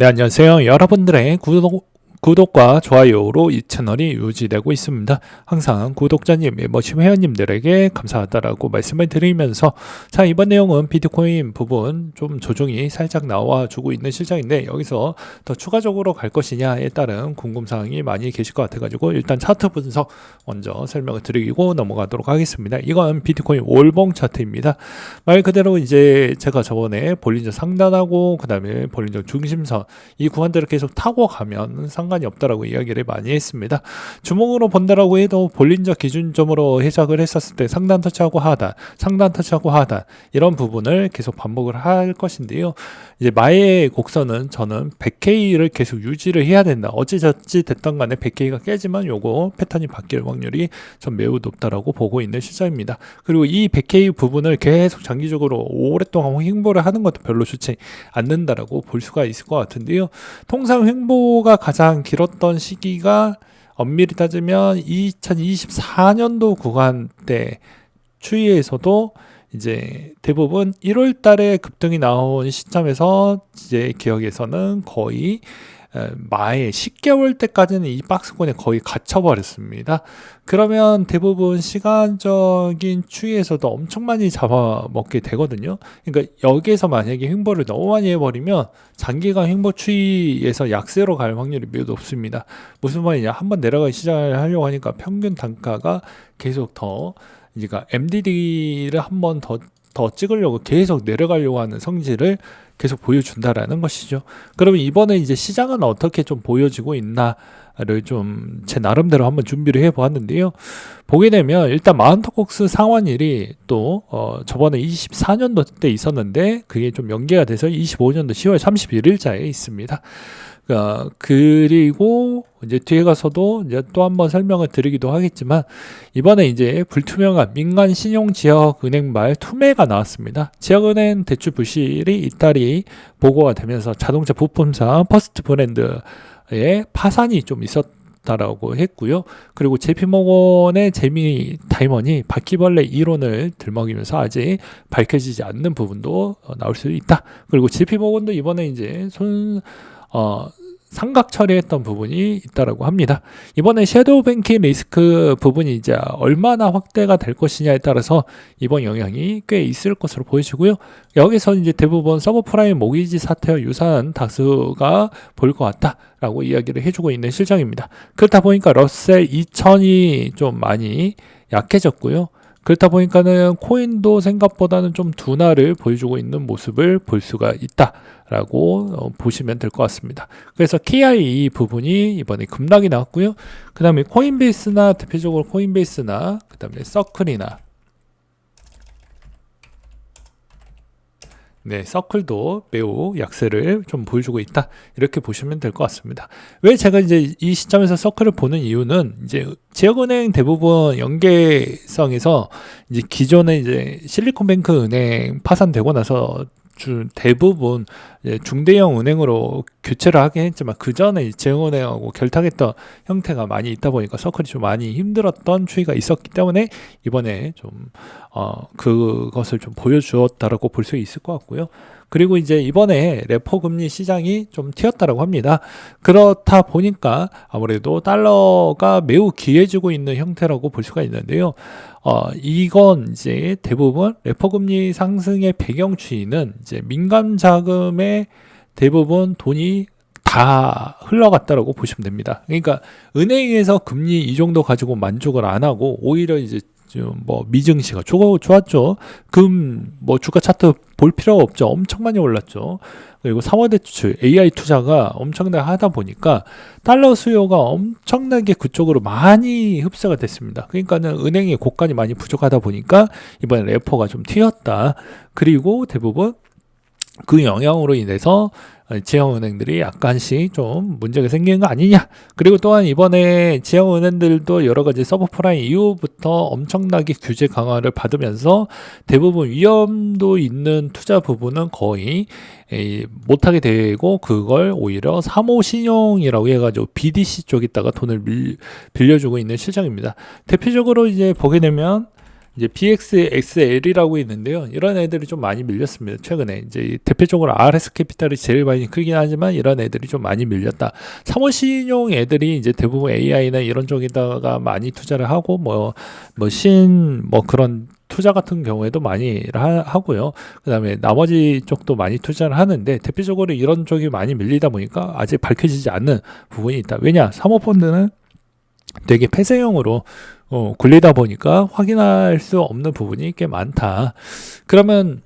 네, 안녕하세요. 여러분들의 구독과 좋아요로 이 채널이 유지되고 있습니다. 항상 구독자님, 멤버십 회원님들에게 감사하다라고 말씀을 드리면서 자, 이번 내용은 비트코인 부분 좀 조정이 살짝 나와주고 있는 실정인데 여기서 더 추가적으로 갈 것이냐에 따른 궁금사항이 많이 계실 것 같아가지고 일단 차트 분석 먼저 설명을 드리고 넘어가도록 하겠습니다. 이건 비트코인 월봉 차트입니다. 말 그대로 이제 제가 저번에 볼린저 상단하고 그 다음에 볼린저 중심선 이 구간들을 계속 타고 가면 상관이 없다라고 이야기를 많이 했습니다. 주목으로 본다라고 해도 볼린저 기준점으로 해석을 했었을 때 상단 터치하고 하단, 상단 터치하고 하단 이런 부분을 계속 반복을 할 것인데요. 이제 마의 곡선은 저는 100K를 계속 유지를 해야 된다. 어찌저찌 됐던 간에 100K가 깨지만 요거 패턴이 바뀔 확률이 전 매우 높다라고 보고 있는 시점입니다. 그리고 이 100K 부분을 계속 장기적으로 오랫동안 횡보를 하는 것도 별로 좋지 않는다라고 볼 수가 있을 것 같은데요. 통상 횡보가 가장 길었던 시기가 엄밀히 따지면 2024년도 구간대 추이에서도 이제 대부분 1월 달에 급등이 나온 시점에서 이제 기억에서는 거의 마의 10개월 때까지는 이 박스권에 거의 갇혀버렸습니다. 그러면 대부분 시간적인 추이에서도 엄청 많이 잡아먹게 되거든요. 그러니까 여기에서 만약에 횡보를 너무 많이 해버리면 장기간 횡보 추이에서 약세로 갈 확률이 매우 높습니다. 무슨 말이냐, 한번 내려가기 시작을 하려고 하니까 평균 단가가 계속 더 그러니까 MDD를 한번 더 찍으려고 계속 내려가려고 하는 성질을 계속 보여준다라는 것이죠. 그러면 이번에 이제 시장은 어떻게 좀 보여지고 있나를 좀 제 나름대로 한번 준비를 해보았는데요. 보게 되면 일단 마운트콕스 상환일이 또 저번에 24년도 때 있었는데 그게 좀 연계가 돼서 25년도 10월 31일자에 있습니다. 그리고 이제 뒤에 가서도 이제 또 한번 설명을 드리기도 하겠지만 이번에 이제 불투명한 민간 신용 지역 은행발 투매가 나왔습니다. 지역은행 대출 부실이 이달이 보고가 되면서 자동차 부품사 퍼스트 브랜드의 파산이 좀 있었다라고 했고요. 그리고 JP모건의 재미 다이먼이 바퀴벌레 이론을 들먹이면서 아직 밝혀지지 않는 부분도 나올 수 있다. 그리고 JP모건도 이번에 이제 상각 처리했던 부분이 있다라고 합니다. 이번에 섀도우 뱅킹 리스크 부분이 이제 얼마나 확대가 될 것이냐에 따라서 이번 영향이 꽤 있을 것으로 보여지고요. 여기서 이제 대부분 서브프라임 모기지 사태와 유사한 다수가 보일 것 같다라고 이야기를 해주고 있는 실정입니다. 그렇다 보니까 러셀 2000이 좀 많이 약해졌고요. 그렇다 보니까는 코인도 생각보다는 좀 둔화를 보여주고 있는 모습을 볼 수가 있다라고 보시면 될 것 같습니다. 그래서 KI 부분이 이번에 급락이 나왔고요. 그 다음에 코인베이스나 대표적으로 코인베이스나 그 다음에 서클이나 네, 서클도 매우 약세를 좀 보여주고 있다. 이렇게 보시면 될 것 같습니다. 왜 제가 이제 이 시점에서 서클을 보는 이유는 이제 지역은행 대부분 연계성에서 이제 기존에 이제 실리콘뱅크 은행 파산되고 나서 대부분 중대형 은행으로 교체를 하긴 했지만 그 전에 지역은행하고 결탁했던 형태가 많이 있다 보니까 서클이 좀 많이 힘들었던 추이가 있었기 때문에 이번에 좀 그것을 좀 보여주었다라고 볼 수 있을 것 같고요. 그리고 이제 이번에 레포 금리 시장이 좀 튀었다라고 합니다. 그렇다 보니까 아무래도 달러가 매우 기해지고 있는 형태라고 볼 수가 있는데요. 이건 이제 대부분 레포 금리 상승의 배경 추이는 이제 민간 자금의 대부분 돈이 다 흘러갔다라고 보시면 됩니다. 그러니까 은행에서 금리 이 정도 가지고 만족을 안 하고 오히려 이제 좀 뭐 미증시가 좋았죠. 뭐 주가 차트 볼 필요가 없죠. 엄청 많이 올랐죠. 그리고 3월 대출 AI 투자가 엄청나게 하다 보니까 달러 수요가 엄청나게 그쪽으로 많이 흡수가 됐습니다. 그러니까는 은행의 고간이 많이 부족하다 보니까 이번에 레포가 좀 튀었다. 그리고 대부분 그 영향으로 인해서 지역은행들이 약간씩 좀 문제가 생기는 거 아니냐. 그리고 또한 이번에 지역은행들도 여러 가지 서브프라임 이후부터 엄청나게 규제 강화를 받으면서 대부분 위험도 있는 투자 부분은 거의 못하게 되고 그걸 오히려 사모신용이라고 해가지고 BDC 쪽에다가 돈을 빌려주고 있는 실정입니다. 대표적으로 이제 보게 되면 이제 BXXL이라고 있는데요. 이런 애들이 좀 많이 밀렸습니다. 최근에 이제 대표적으로 RS 캐피탈이 제일 많이 크긴 하지만 이런 애들이 좀 많이 밀렸다. 사모신용 애들이 이제 대부분 AI나 이런 쪽에다가 많이 투자를 하고 뭐 그런 투자 같은 경우에도 많이 하고요. 그다음에 나머지 쪽도 많이 투자를 하는데 대표적으로 이런 쪽이 많이 밀리다 보니까 아직 밝혀지지 않는 부분이 있다. 왜냐? 사모펀드는 되게 폐쇄형으로 굴리다 보니까 확인할 수 없는 부분이 꽤 많다. 그러면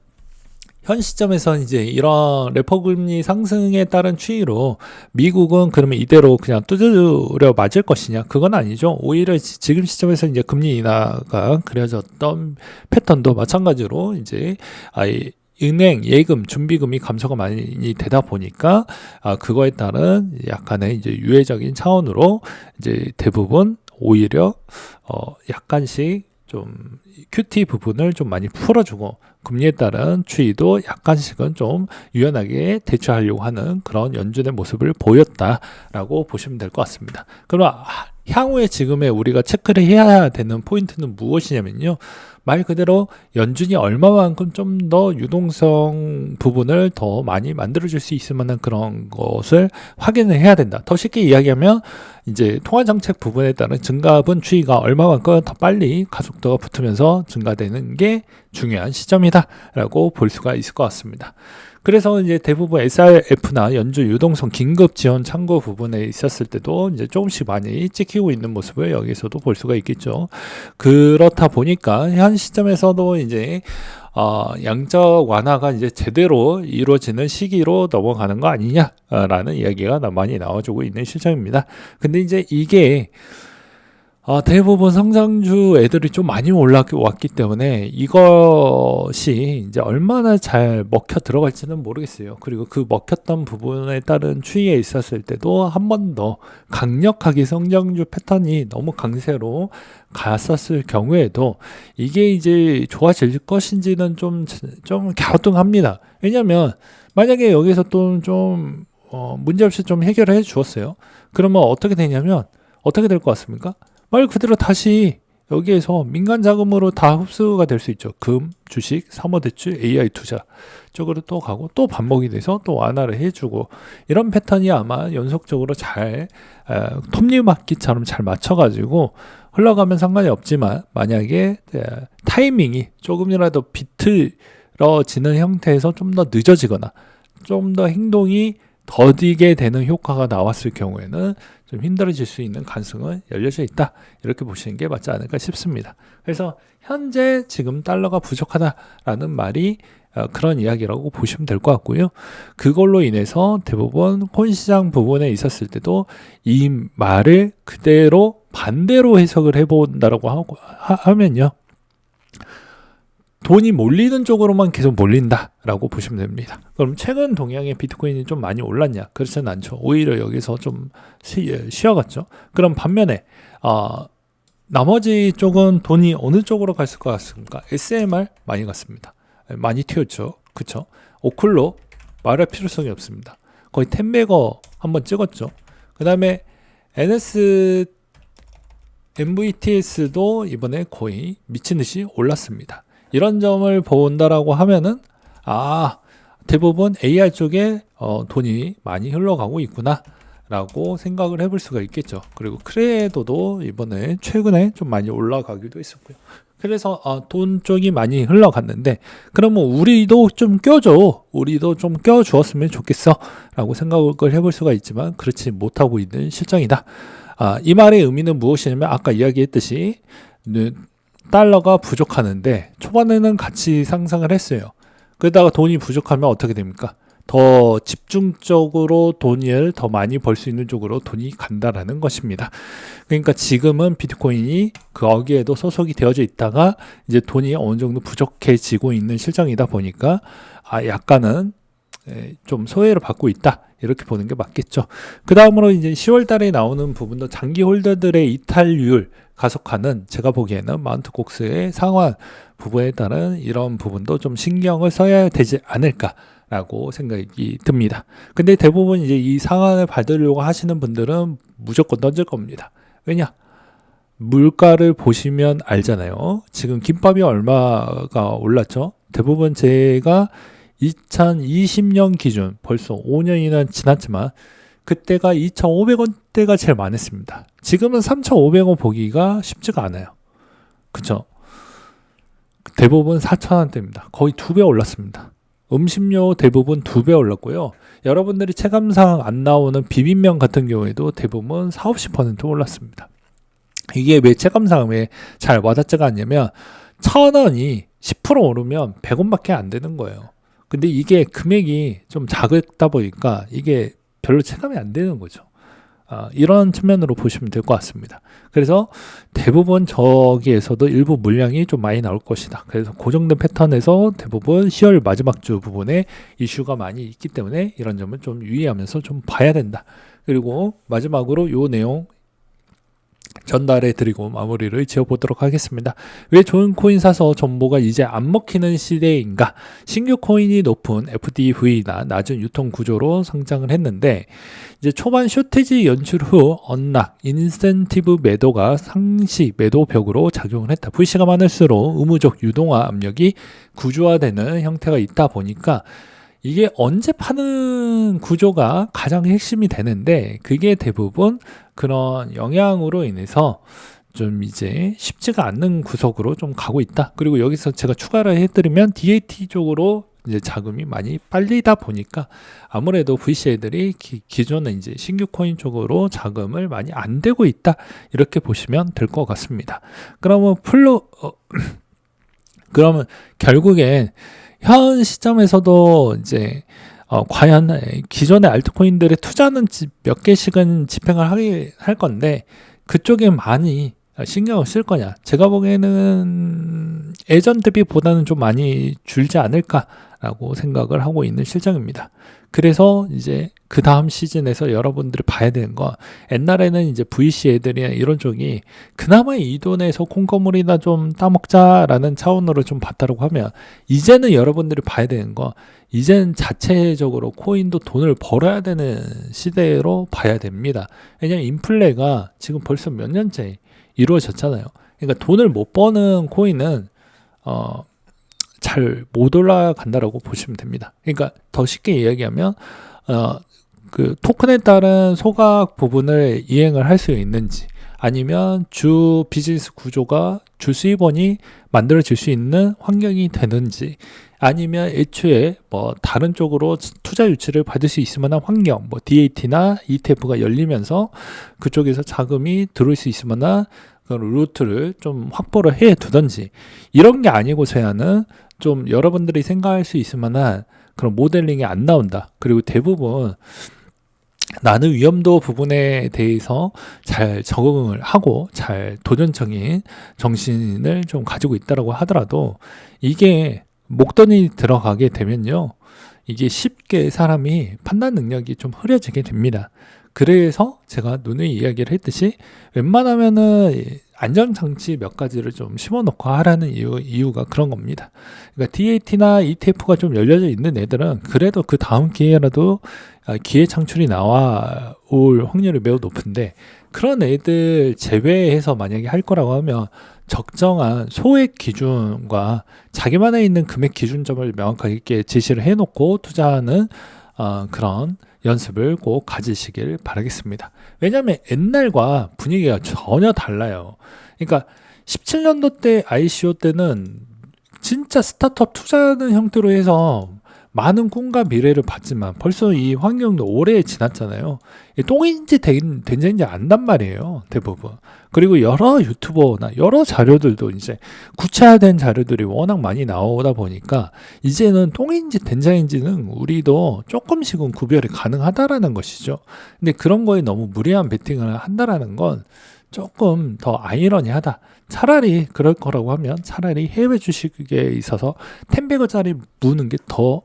현 시점에서 이제 이런 레퍼 금리 상승에 따른 추이로 미국은 그러면 이대로 그냥 두드려 맞을 것이냐? 그건 아니죠. 오히려 지금 시점에서 이제 금리 인하가 그려졌던 패턴도 마찬가지로 이제 은행 예금 준비금이 감소가 많이 되다 보니까 그거에 따른 약간의 이제 유예적인 차원으로 이제 대부분 오히려 약간씩 좀 QT 부분을 좀 많이 풀어주고 금리에 따른 추이도 약간씩은 좀 유연하게 대처하려고 하는 그런 연준의 모습을 보였다라고 보시면 될 것 같습니다. 그럼 향후에 지금의 우리가 체크를 해야 되는 포인트는 무엇이냐면요. 말 그대로 연준이 얼마만큼 좀 더 유동성 부분을 더 많이 만들어줄 수 있을 만한 그런 것을 확인을 해야 된다. 더 쉽게 이야기하면 이제 통화정책 부분에 따른 증가분 추이가 얼마만큼 더 빨리 가속도가 붙으면서 증가되는 게 중요한 시점이다라고 볼 수가 있을 것 같습니다. 그래서 이제 대부분 SRF나 연준 유동성 긴급 지원 창구 부분에 있었을 때도 이제 조금씩 많이 찍히고 있는 모습을 여기서도 볼 수가 있겠죠. 그렇다 보니까 현 시점에서도 이제 양적 완화가 이제 제대로 이루어지는 시기로 넘어가는 거 아니냐라는 이야기가 많이 나와주고 있는 실정입니다. 근데 이제 이게 대부분 성장주 애들이 좀 많이 올라왔기 때문에 이것이 이제 얼마나 잘 먹혀 들어갈지는 모르겠어요. 그리고 그 먹혔던 부분에 따른 추이에 있었을 때도 한 번 더 강력하게 성장주 패턴이 너무 강세로 갔었을 경우에도 이게 이제 좋아질 것인지는 좀 갸우뚱합니다. 왜냐면 만약에 여기서 또 좀 문제없이 좀 해결해 주었어요. 그러면 어떻게 되냐면 어떻게 될 것 같습니까? 말 그대로 다시 여기에서 민간 자금으로 다 흡수가 될 수 있죠. 금, 주식, 사모대출, AI 투자 쪽으로 또 가고 또 반복이 돼서 또 완화를 해주고 이런 패턴이 아마 연속적으로 잘 톱니바퀴처럼 잘 맞춰가지고 흘러가면 상관이 없지만 만약에 타이밍이 조금이라도 비틀어지는 형태에서 좀 더 늦어지거나 좀 더 행동이 더디게 되는 효과가 나왔을 경우에는 좀 힘들어질 수 있는 가능성은 열려져 있다. 이렇게 보시는 게 맞지 않을까 싶습니다. 그래서 현재 지금 달러가 부족하다라는 말이 그런 이야기라고 보시면 될 것 같고요. 그걸로 인해서 대부분 코인 시장 부분에 있었을 때도 이 말을 그대로 반대로 해석을 해본다라고 하면요. 돈이 몰리는 쪽으로만 계속 몰린다라고 보시면 됩니다. 그럼 최근 동향의 비트코인이 좀 많이 올랐냐? 그렇지는 않죠. 오히려 여기서 좀 쉬어갔죠. 그럼 반면에 나머지 쪽은 돈이 어느 쪽으로 갔을 것 같습니까? SMR 많이 갔습니다. 많이 튀었죠. 그쵸? 오클로 말할 필요성이 없습니다. 거의 10배거 한번 찍었죠. 그 다음에 MVTS도 이번에 거의 미친듯이 올랐습니다. 이런 점을 본다라고 하면은 대부분 AR 쪽에 돈이 많이 흘러가고 있구나 라고 생각을 해볼 수가 있겠죠. 그리고 크레도도 이번에 최근에 좀 많이 올라가기도 했었고요. 그래서 돈 쪽이 많이 흘러갔는데 그러면 우리도 좀 껴줘. 우리도 좀 껴주었으면 좋겠어 라고 생각을 해볼 수가 있지만 그렇지 못하고 있는 실정이다. 이 말의 의미는 무엇이냐면 아까 이야기했듯이 달러가 부족하는데 초반에는 같이 상승을 했어요. 그러다가 돈이 부족하면 어떻게 됩니까? 더 집중적으로 돈을 더 많이 벌 수 있는 쪽으로 돈이 간다라는 것입니다. 그러니까 지금은 비트코인이 거기에도 소속이 되어져 있다가 이제 돈이 어느 정도 부족해지고 있는 실정이다 보니까 약간은 좀 소외를 받고 있다. 이렇게 보는 게 맞겠죠. 그 다음으로 이제 10월 달에 나오는 부분도 장기 홀더들의 이탈률 가속화는 제가 보기에는 마운트 곡스의 상환 부분에 따른 이런 부분도 좀 신경을 써야 되지 않을까라고 생각이 듭니다. 근데 대부분 이제 이 상환을 받으려고 하시는 분들은 무조건 던질 겁니다. 왜냐? 물가를 보시면 알잖아요. 지금 김밥이 얼마가 올랐죠? 대부분 제가 2020년 기준 벌써 5년이나 지났지만 그때가 2,500원대가 제일 많았습니다. 지금은 3,500원 보기가 쉽지가 않아요. 그쵸? 대부분 4,000원대입니다. 거의 2배 올랐습니다. 음식료 대부분 2배 올랐고요. 여러분들이 체감상 안 나오는 비빔면 같은 경우에도 대부분 40, 50% 올랐습니다. 이게 왜 체감상 왜 잘 와닿지가 않냐면 1,000원이 10% 오르면 100원밖에 안 되는 거예요. 근데 이게 금액이 좀 작다 보니까 이게 별로 체감이 안 되는 거죠. 이런 측면으로 보시면 될 것 같습니다. 그래서 대부분 저기에서도 일부 물량이 좀 많이 나올 것이다. 그래서 고정된 패턴에서 대부분 10월 마지막 주 부분에 이슈가 많이 있기 때문에 이런 점을 좀 유의하면서 좀 봐야 된다. 그리고 마지막으로 요 내용 전달해 드리고 마무리를 지어보도록 하겠습니다. 왜 좋은 코인 사서 정보가 이제 안 먹히는 시대인가? 신규 코인이 높은 FDV나 낮은 유통 구조로 성장을 했는데 이제 초반 쇼티지 연출 후 언락, 인센티브 매도가 상시 매도 벽으로 작용을 했다. VC가 많을수록 의무적 유동화 압력이 구조화되는 형태가 있다 보니까 이게 언제 파는 구조가 가장 핵심이 되는데 그게 대부분 그런 영향으로 인해서 좀 이제 쉽지가 않는 구석으로 좀 가고 있다. 그리고 여기서 제가 추가를 해드리면 DAT 쪽으로 이제 자금이 많이 빨리다 보니까 아무래도 VC들이 기존에 이제 신규 코인 쪽으로 자금을 많이 안 대고 있다. 이렇게 보시면 될 것 같습니다. 그러면 그러면 결국엔 현 시점에서도 이제 과연 기존의 알트코인들의 투자는 몇 개씩은 집행을 할 건데 그쪽에 많이 신경을 쓸 거냐? 제가 보기에는 예전 대비보다는 좀 많이 줄지 않을까라고 생각을 하고 있는 실정입니다. 그래서 이제 그 다음 시즌에서 여러분들이 봐야 되는 거, 옛날에는 이제 VC 애들이나 이런 쪽이 그나마 이 돈에서 콩고물이나 좀 따먹자라는 차원으로 좀 봤다고 하면 이제는 여러분들이 봐야 되는 거, 이젠 자체적으로 코인도 돈을 벌어야 되는 시대로 봐야 됩니다. 왜냐면 인플레가 지금 벌써 몇 년째 이루어졌잖아요. 그러니까 돈을 못 버는 코인은 잘 못 올라간다라고 보시면 됩니다. 그러니까 더 쉽게 이야기하면 그 토큰에 따른 소각 부분을 이행을 할 수 있는지 아니면 주 비즈니스 구조가 주 수입원이 만들어질 수 있는 환경이 되는지 아니면 애초에 뭐 다른 쪽으로 투자 유치를 받을 수 있을 만한 환경, 뭐 DAT나 ETF가 열리면서 그쪽에서 자금이 들어올 수 있을 만한 그런 루트를 좀 확보를 해 두던지 이런 게 아니고서야는 좀 여러분들이 생각할 수 있을 만한 그런 모델링이 안 나온다. 그리고 대부분 나는 위험도 부분에 대해서 잘 적응을 하고 잘 도전적인 정신을 좀 가지고 있다라고 하더라도 이게 목돈이 들어가게 되면요. 이게 쉽게 사람이 판단 능력이 좀 흐려지게 됩니다. 그래서 제가 누누이 이야기를 했듯이 웬만하면은 안전장치 몇 가지를 좀 심어놓고 하라는 이유가 그런 겁니다. 그러니까 DAT나 ETF가 좀 열려져 있는 애들은 그래도 그 다음 기회라도 기회 창출이 나올 확률이 매우 높은데 그런 애들 제외해서 만약에 할 거라고 하면 적정한 소액 기준과 자기만에 있는 금액 기준점을 명확하게 제시를 해놓고 투자하는 그런 연습을 꼭 가지시길 바라겠습니다. 왜냐하면 옛날과 분위기가 전혀 달라요. 그러니까 17년도 때 ICO 때는 진짜 스타트업 투자하는 형태로 해서 많은 꿈과 미래를 봤지만 벌써 이 환경도 오래 지났잖아요. 똥인지 된장인지 안단 말이에요. 대부분. 그리고 여러 유튜버나 여러 자료들도 이제 구체화된 자료들이 워낙 많이 나오다 보니까 이제는 똥인지 된장인지는 우리도 조금씩은 구별이 가능하다라는 것이죠. 근데 그런 거에 너무 무리한 베팅을 한다라는 건 조금 더 아이러니하다. 차라리 그럴 거라고 하면 차라리 해외 주식에 있어서 10배짜리 무는 게 더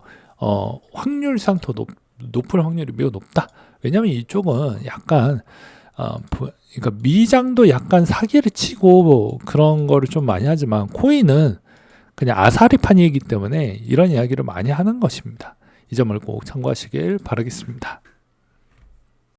확률상 더 높을 확률이 매우 높다. 왜냐하면 이쪽은 약간 그러니까 미장도 약간 사기를 치고 그런 거를 좀 많이 하지만 코인은 그냥 아사리판이기 때문에 이런 이야기를 많이 하는 것입니다. 이 점을 꼭 참고하시길 바라겠습니다.